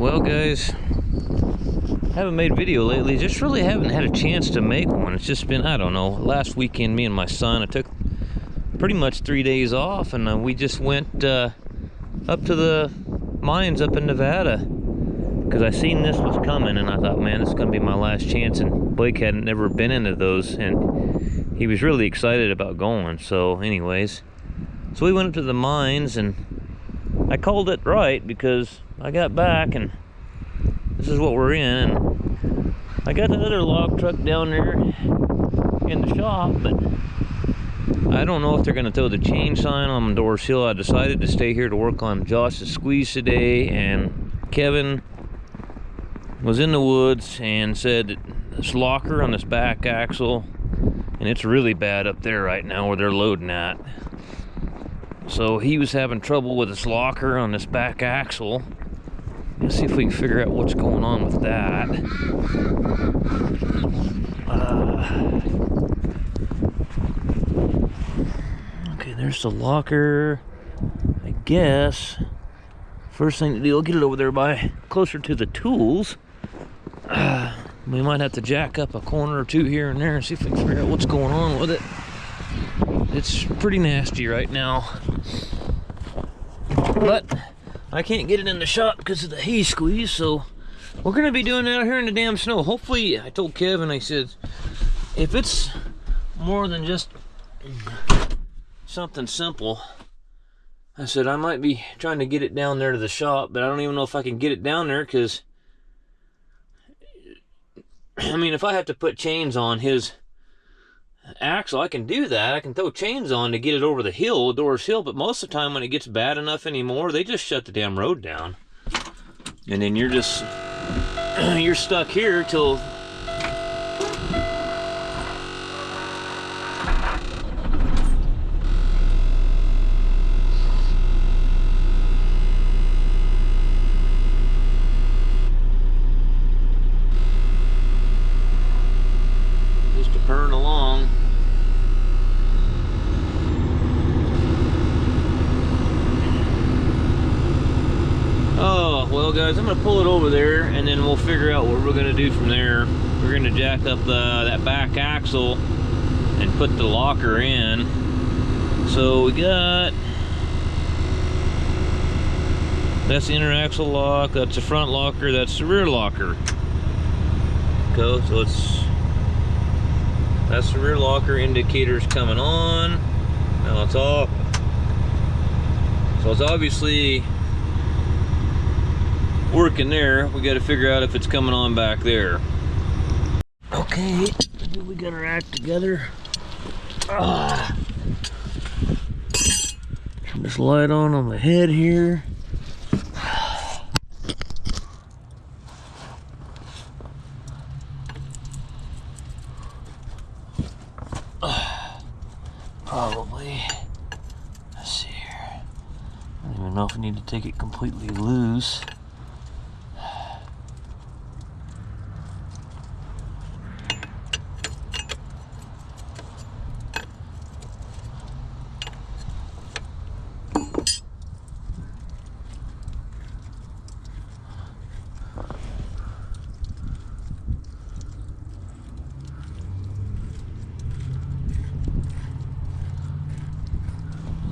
Well guys, haven't made video lately, just really haven't had a chance to make one. It's just been, I don't know, last weekend me and my son, I took pretty much 3 days off, and we just went up to the mines up in Nevada because I seen this was coming, and I thought, man, this is gonna be my last chance. And Blake hadn't never been into those, and he was really excited about going. So anyways, so we went up to the mines, and I called it right because I got back and this is what we're in. And I got that other log truck down there in the shop, but I don't know if they're going to throw the chain sign on Doors Hill. I decided to stay here to work on Josh's squeeze today, and Kevin was in the woods and said that this locker on this back axle, and it's really bad up there right now where they're loading at. So he was having trouble with this locker on this back axle. Let's see if we can figure out what's going on with that. Okay, there's the locker. I guess first thing to do, I'll get it over there by closer to the tools. We might have to jack up a corner or two here and there and see if we can figure out what's going on with it. It's pretty nasty right now, but I can't get it in the shop because of the hay squeeze, so we're gonna be doing it out here in the damn snow. Hopefully, I told Kevin, I said, if it's more than just something simple, I said I might be trying to get it down there to the shop, but I don't even know if I can get it down there because, I mean, if I have to put chains on his axle, I can do that. I can throw chains on to get it over the hill, Doors Hill, but most of the time when it gets bad enough anymore, they just shut the damn road down. And then you're just, you're stuck here till just to burn along. Oh, well guys, I'm gonna pull it over there and then we'll figure out what we're gonna do from there. We're gonna jack up that back axle and put the locker in. So we got, that's the inner axle lock, that's the front locker, that's the rear locker. Okay, so that's the rear locker, indicators coming on. Now it's off. So it's obviously working there. We got to figure out if it's coming on back there. Okay, I think we got our act together. Turn this light on the head here. Probably. Let's see here. I don't even know if I need to take it completely loose.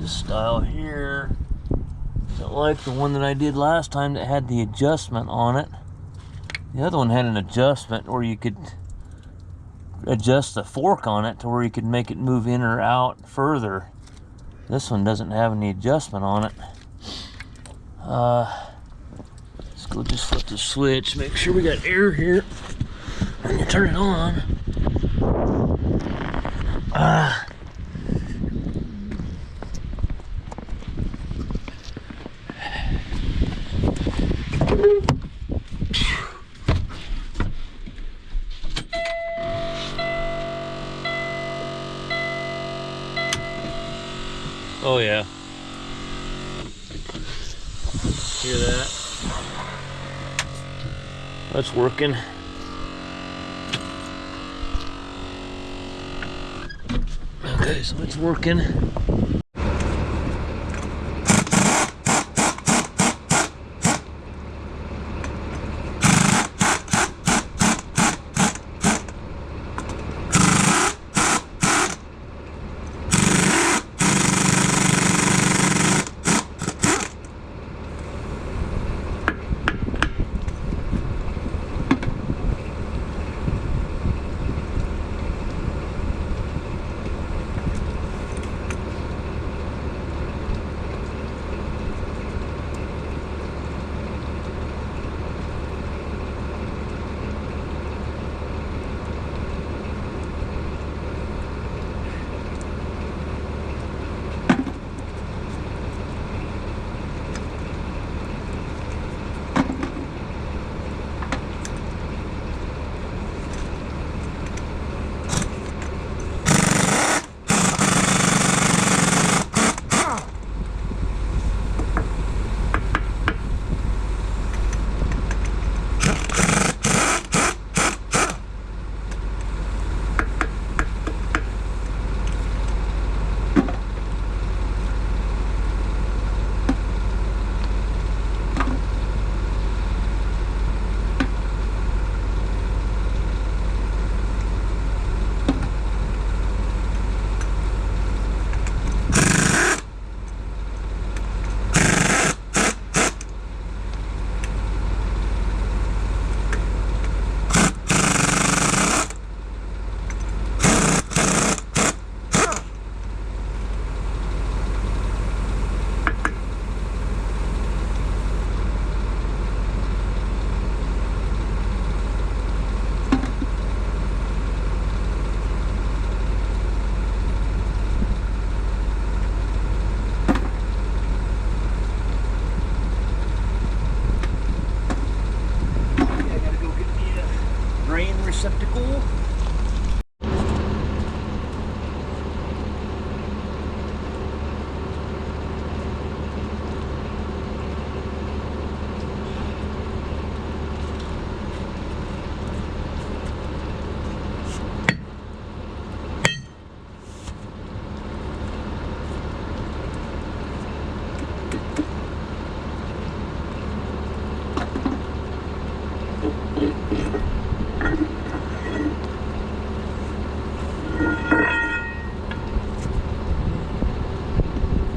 This style here isn't like the one that I did last time that had the adjustment on it. The other one had an adjustment where you could adjust the fork on it to where you could make it move in or out further. This one doesn't have any adjustment on it. Let's go just flip the switch, make sure we got air here when you turn it on. Oh yeah. Hear that? That's working. Okay, so it's working. receptacle.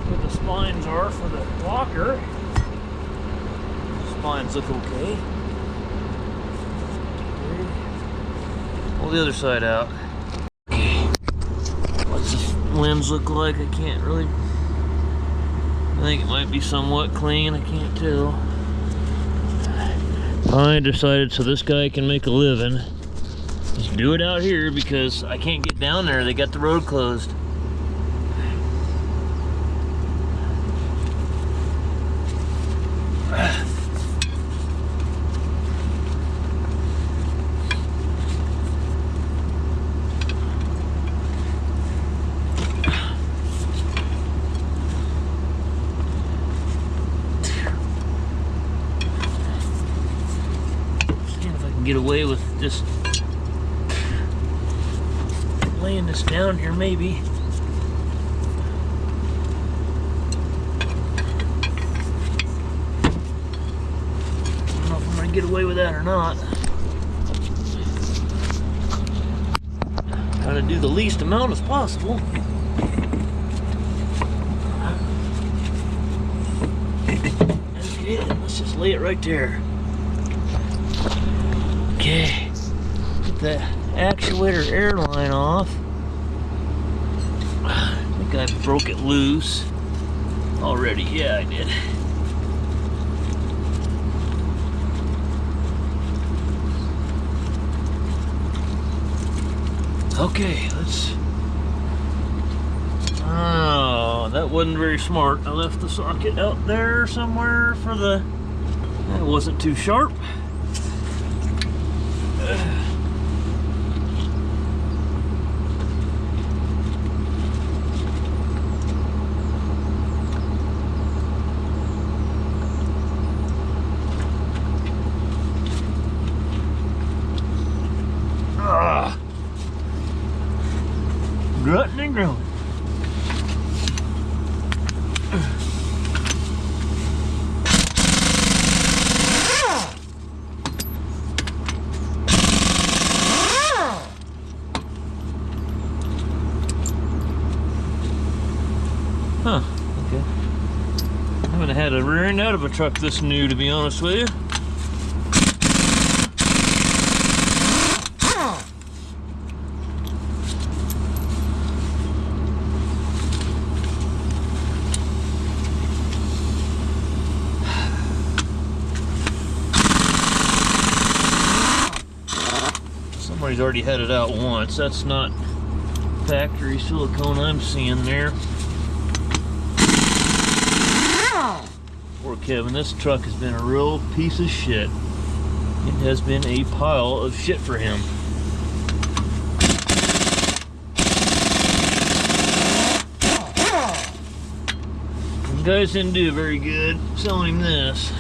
Where the spines are for the walker. Spines look okay. Pull the other side out. Okay. What's the lens look like? I can't really. I think it might be somewhat clean. I can't tell. I decided so this guy can make a living. Just do it out here because I can't get down there. They got the road closed. Get away with just laying this down here, maybe. I don't know if I'm gonna get away with that or not. Try to do the least amount as possible. Okay, let's just lay it right there. Okay, get the actuator air line off. I think I broke it loose already. Yeah, I did. Okay, let's... Oh, that wasn't very smart. I left the socket out there somewhere for the... That wasn't too sharp. Grunting and groaning. Huh, okay. I haven't had a rear end out of a truck this new, to be honest with you. Somebody's already had it out once. That's not factory silicone I'm seeing there. Poor Kevin, this truck has been a real piece of shit. It has been a pile of shit for him. You guys didn't do very good selling him this.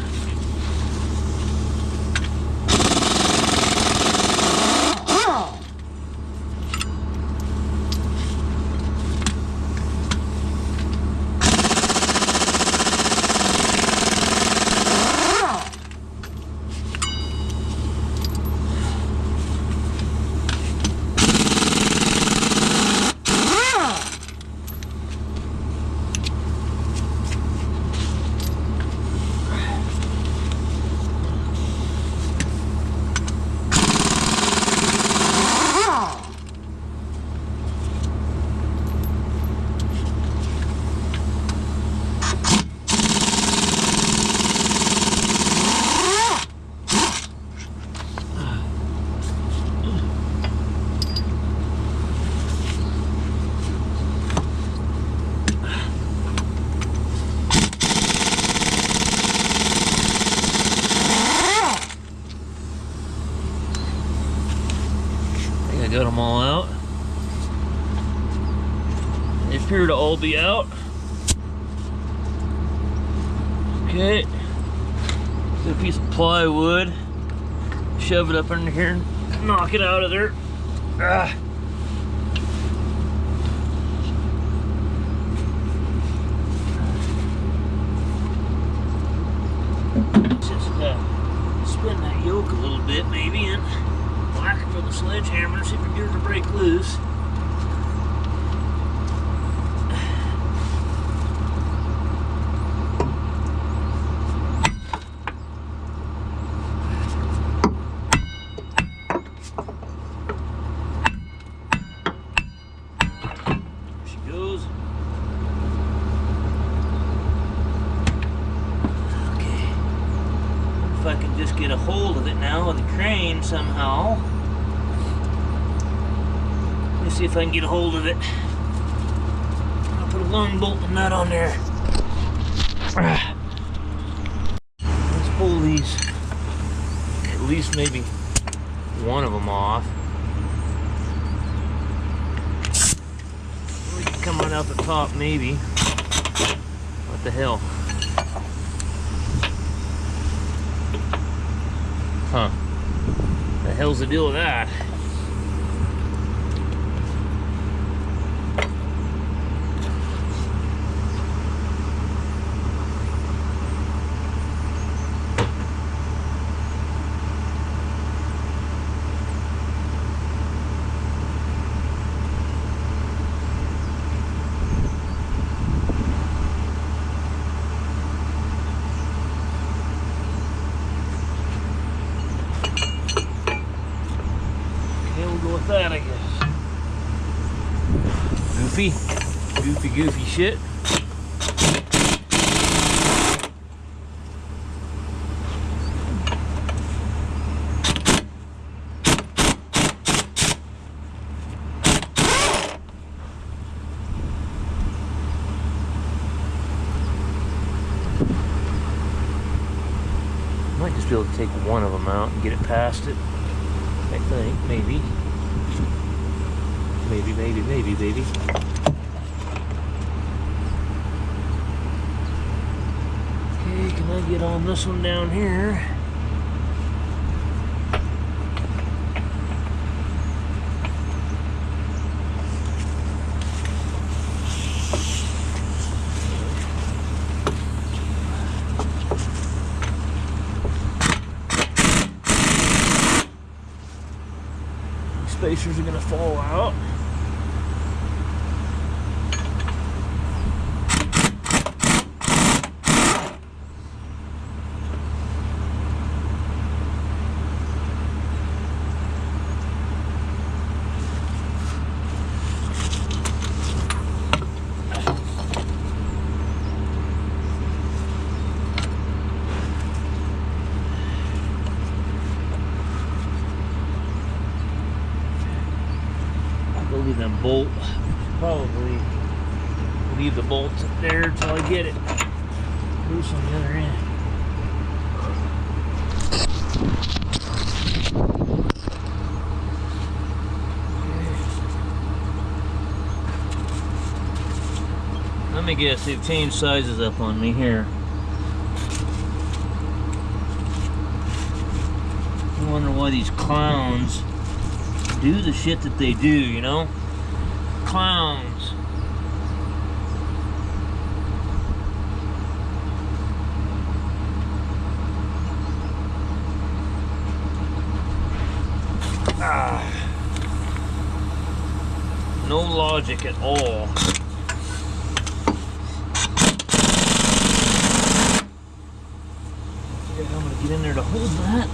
I got them all out. They appear to all be out. Okay. Get a piece of plywood. Shove it up under here and knock it out of there. Ah. Just spin that yoke a little bit maybe and whack it with a sledgehammer, see if we can get her to break loose. If I can just get a hold of it now with the crane somehow. Let me see if I can get a hold of it. I'll put a long bolt and nut on there. Let's pull these, at least maybe one of them off. We can come right out the top maybe. What the hell? Huh. The hell's the deal with that? With that, I guess. Goofy shit. Might just be able to take one of them out and get it past it. I think, maybe. Maybe. Okay, can I get on this one down here? Spacers are gonna fall out. Leave that bolt. Probably leave the bolt there until I get it loose on the other end. Let me guess, they've changed sizes up on me here. I wonder why these clowns do the shit that they do, you know? Clowns. No logic at all. I'm gonna get in there to hold that.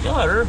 Got her.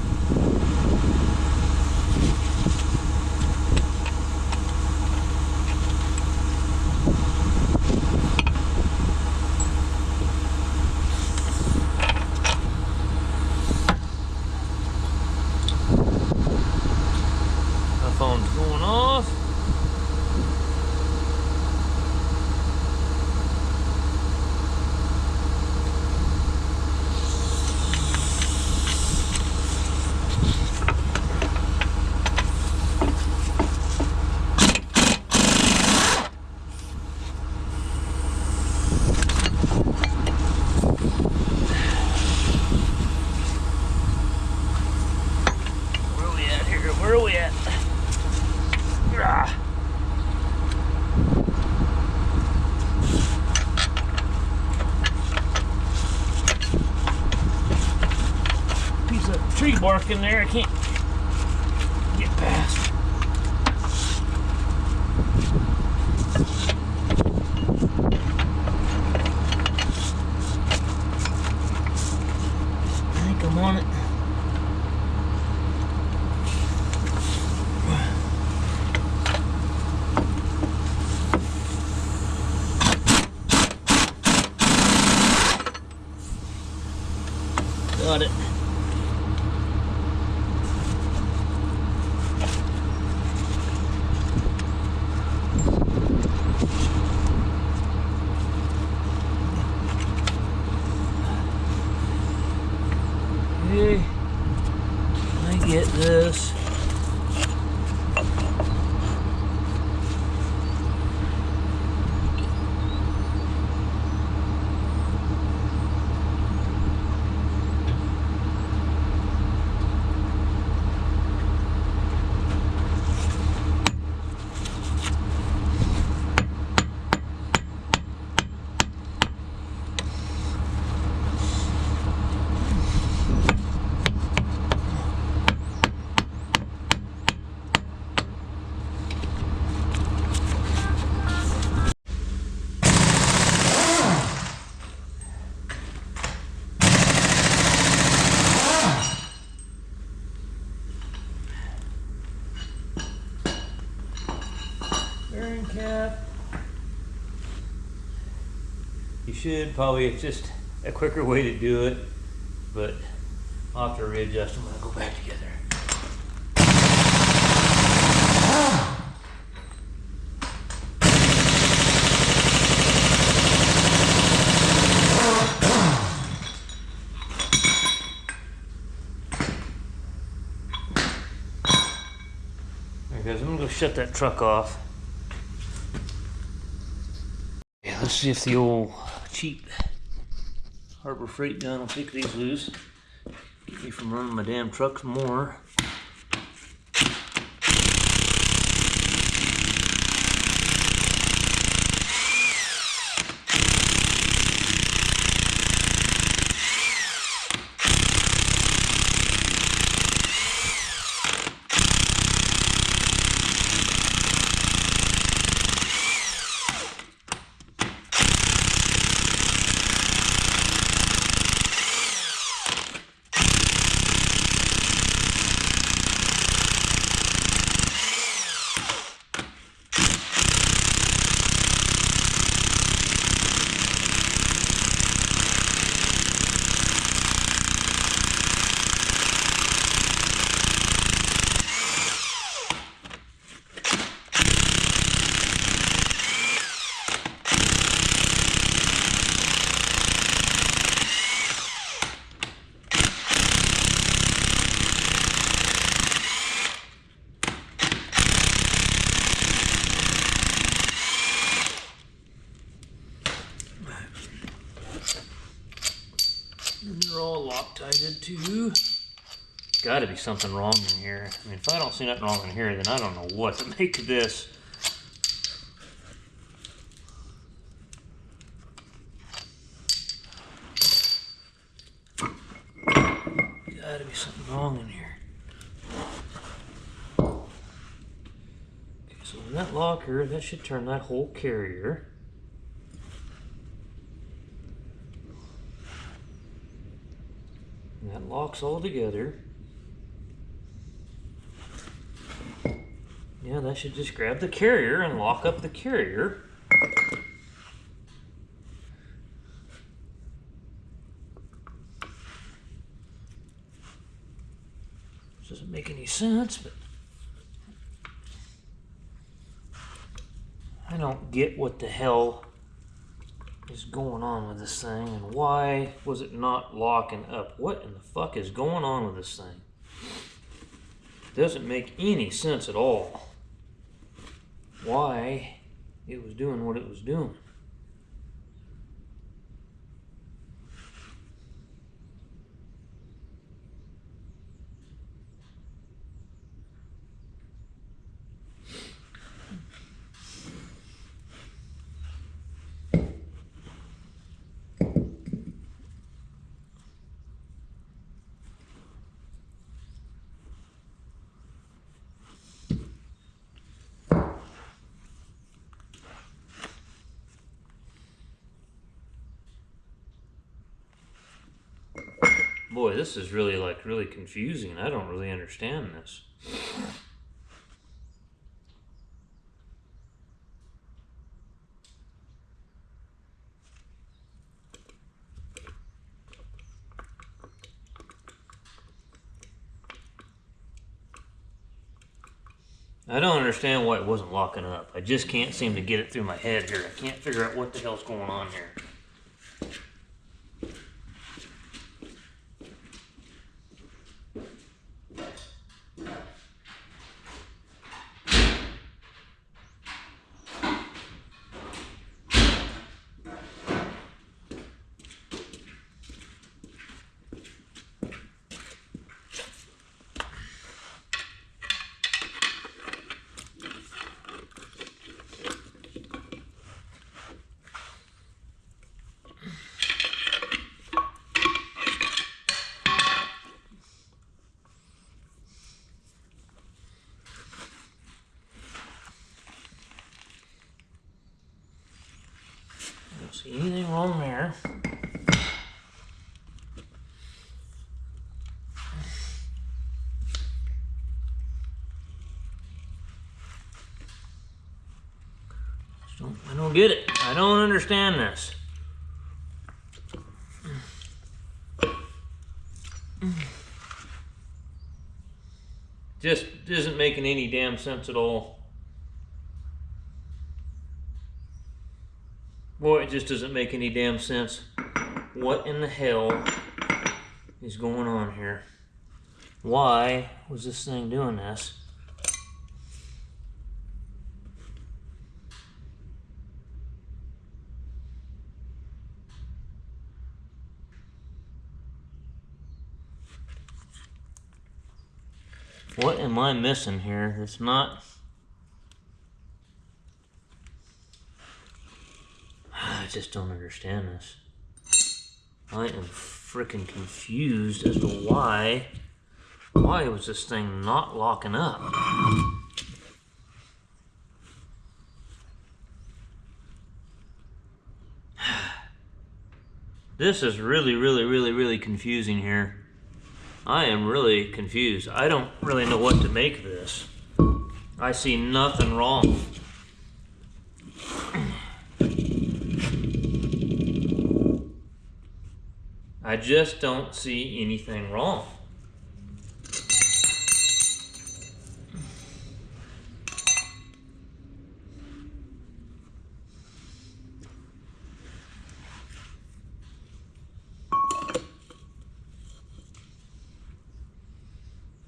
tree bark in there I can't get past. I think I'm on it. Got it. Okay, I get this. Bearing cap. You should probably, it's just a quicker way to do it, but I'll have to readjust them when I go back together. There goes. I'm gonna go shut that truck off. Yeah, let's see if the old cheap Harbor Freight gun will take these loose. Keep me from running my damn trucks more. And they're all Loctited too. Gotta be something wrong in here. I mean, if I don't see nothing wrong in here, then I don't know what to make of this. Gotta be something wrong in here. Okay, so in that locker, that should turn that whole carrier. And that locks all together. Yeah, that should just grab the carrier and lock up the carrier. This doesn't make any sense, but I don't get what the hell is going on with this thing and why was it not locking up? What in the fuck is going on with this thing? Doesn't make any sense at all. Why it was doing what it was doing. Boy, this is really really confusing. I don't really understand this. I don't understand why it wasn't locking up. I just can't seem to get it through my head here. I can't figure out what the hell's going on here. See anything wrong there? I don't get it. I don't understand this. Just isn't making any damn sense at all. Boy, it just doesn't make any damn sense. What in the hell is going on here? Why was this thing doing this? What am I missing here? It's not... I just don't understand this. I am freaking confused as to why was this thing not locking up? This is really confusing here. I am really confused. I don't really know what to make of this. I see nothing wrong. I just don't see anything wrong.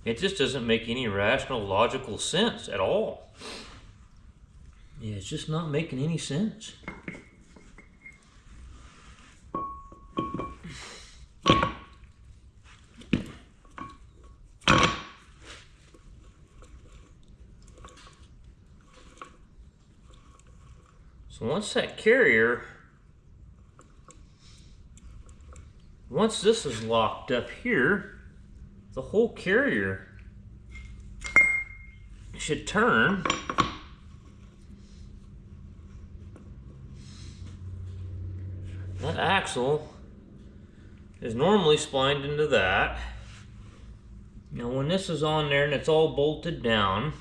It just doesn't make any rational, logical sense at all. Yeah, it's just not making any sense. So once this is locked up here, the whole carrier should turn. That axle is normally splined into that. Now when this is on there and it's all bolted down,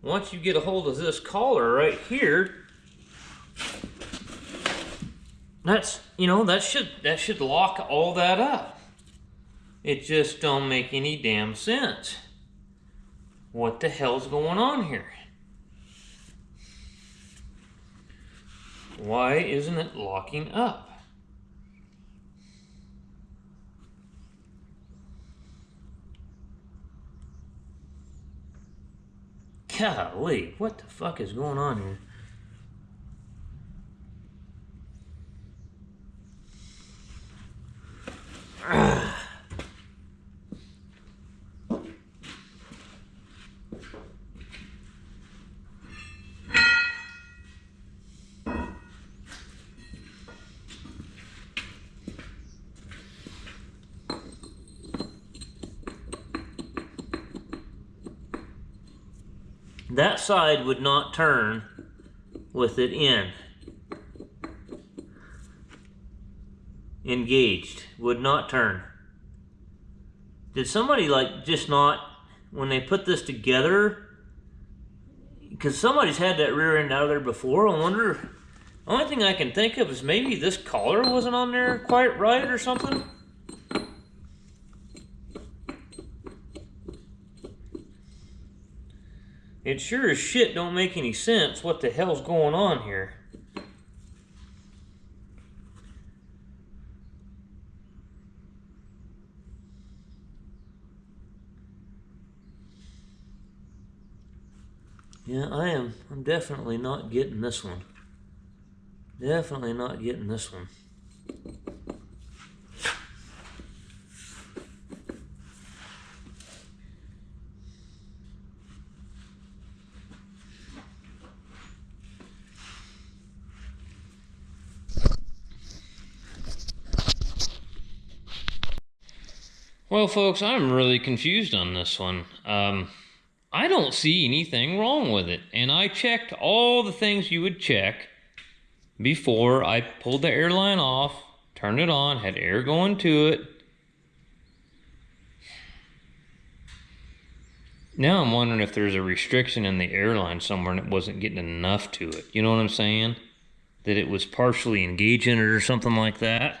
once you get a hold of this collar right here, that should lock all that up. It just don't make any damn sense. What the hell's going on here? Why isn't it locking up? Golly, what the fuck is going on here? that side would not turn with it engaged, would not turn. Did somebody like just not, when they put this together, because somebody's had that rear end out of there before, I wonder, the only thing I can think of is maybe this collar wasn't on there quite right or something. It sure as shit don't make any sense what the hell's going on here. Yeah, I'm definitely not getting this one. Definitely not getting this one. Well, folks, I'm really confused on this one. I don't see anything wrong with it. And I checked all the things you would check before I pulled the airline off, turned it on, had air going to it. Now I'm wondering if there's a restriction in the airline somewhere and it wasn't getting enough to it. You know what I'm saying? That it was partially engaging it or something like that.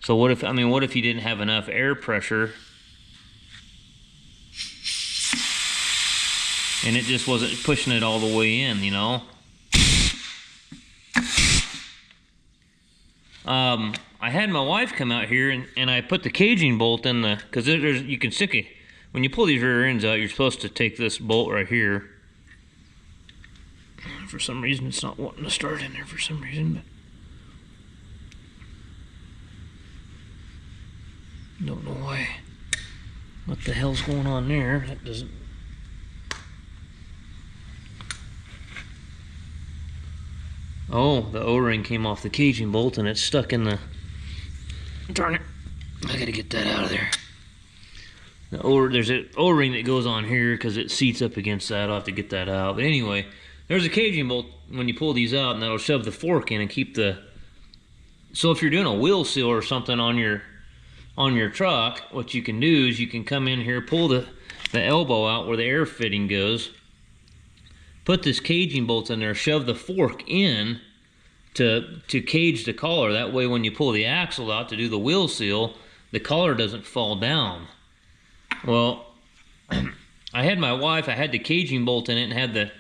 So what if you didn't have enough air pressure and it just wasn't pushing it all the way in, you know? I had my wife come out here and I put the caging bolt in the, because you can stick it, when you pull these rear ends out, you're supposed to take this bolt right here. For some reason, it's not wanting to start in there for some reason, but don't know why. What the hell's going on there? That doesn't. Oh, the O-ring came off the caging bolt and it's stuck in the. Darn it! I gotta get that out of there. There's an O-ring that goes on here because it seats up against that. I'll have to get that out. But anyway, there's a caging bolt when you pull these out, and that'll shove the fork in and keep the. So if you're doing a wheel seal or something on your truck, what you can do is you can come in here, pull the elbow out where the air fitting goes, put this caging bolt in there, shove the fork in to cage the collar. That way when you pull the axle out to do the wheel seal, the collar doesn't fall down. Well, I had my wife, I had the caging bolt in it and had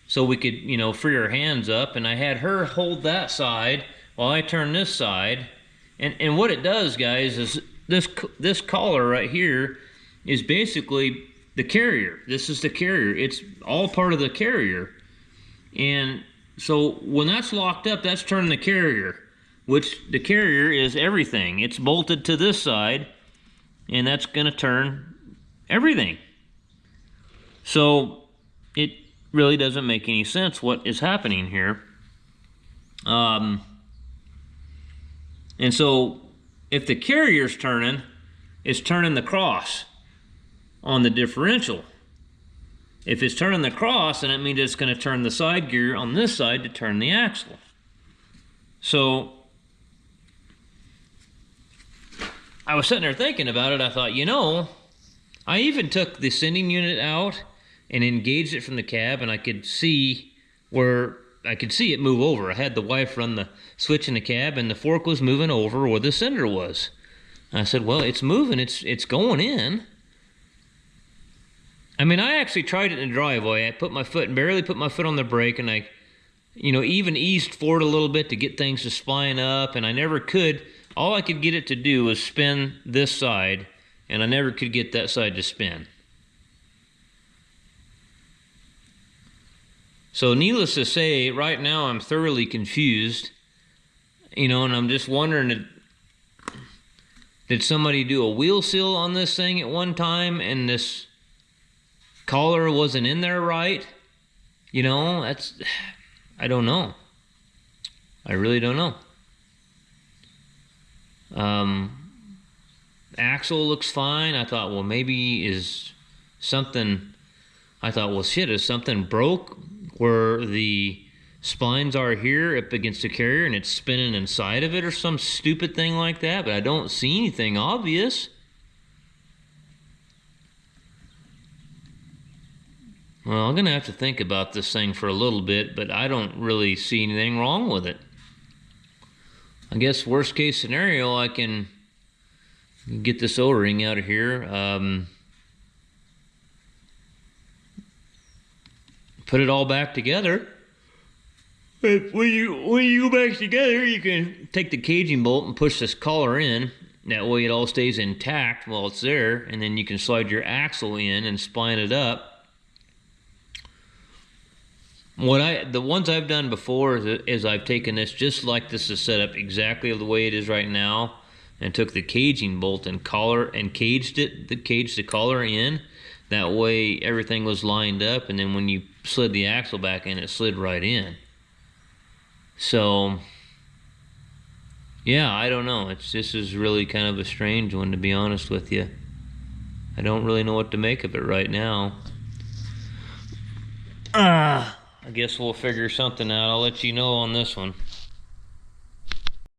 so we could, free our hands up, and I had her hold that side while I turn this side. And what it does, guys, is this collar right here is basically the carrier. This is the carrier. It's all part of the carrier. And so when that's locked up, that's turning the carrier, which the carrier is everything. It's bolted to this side, and that's going to turn everything. So it really doesn't make any sense what is happening here. And so if the carrier's turning, it's turning the cross on the differential. If it's turning the cross, then it means it's going to turn the side gear on this side to turn the axle. So I was sitting there thinking about it. I thought, I even took the sending unit out and engaged it from the cab, and I could see it move over. I had the wife run the switch in the cab, and the fork was moving over where the sender was. I said, well, it's moving, it's going in. I actually tried it in the driveway. I barely put my foot on the brake, and I, even eased forward a little bit to get things to spline up, and I never could. All I could get it to do was spin this side, and I never could get that side to spin. So needless to say, right now I'm thoroughly confused, and I'm just wondering, did somebody do a wheel seal on this thing at one time and this collar wasn't in there right? I don't know. I really don't know. Axle looks fine. I thought, well, maybe is something, I thought, well, shit, is something broke where the splines are here up against the carrier and it's spinning inside of it or some stupid thing like that, but I don't see anything obvious. Well, I'm going to have to think about this thing for a little bit, but I don't really see anything wrong with it. I guess worst case scenario, I can get this O-ring out of here, put it all back together. But when you go back together, you can take the caging bolt and push this collar in. That way it all stays intact while it's there, and then you can slide your axle in and spline it up. The ones I've done before is I've taken this just like this is set up exactly the way it is right now, and took the caging bolt and collar and caged the collar in. That way everything was lined up, and then when you slid the axle back in, it slid right in. So yeah, I don't know. This is really kind of a strange one, to be honest with you. I don't really know what to make of it right now. I guess we'll figure something out. I'll let you know on this one.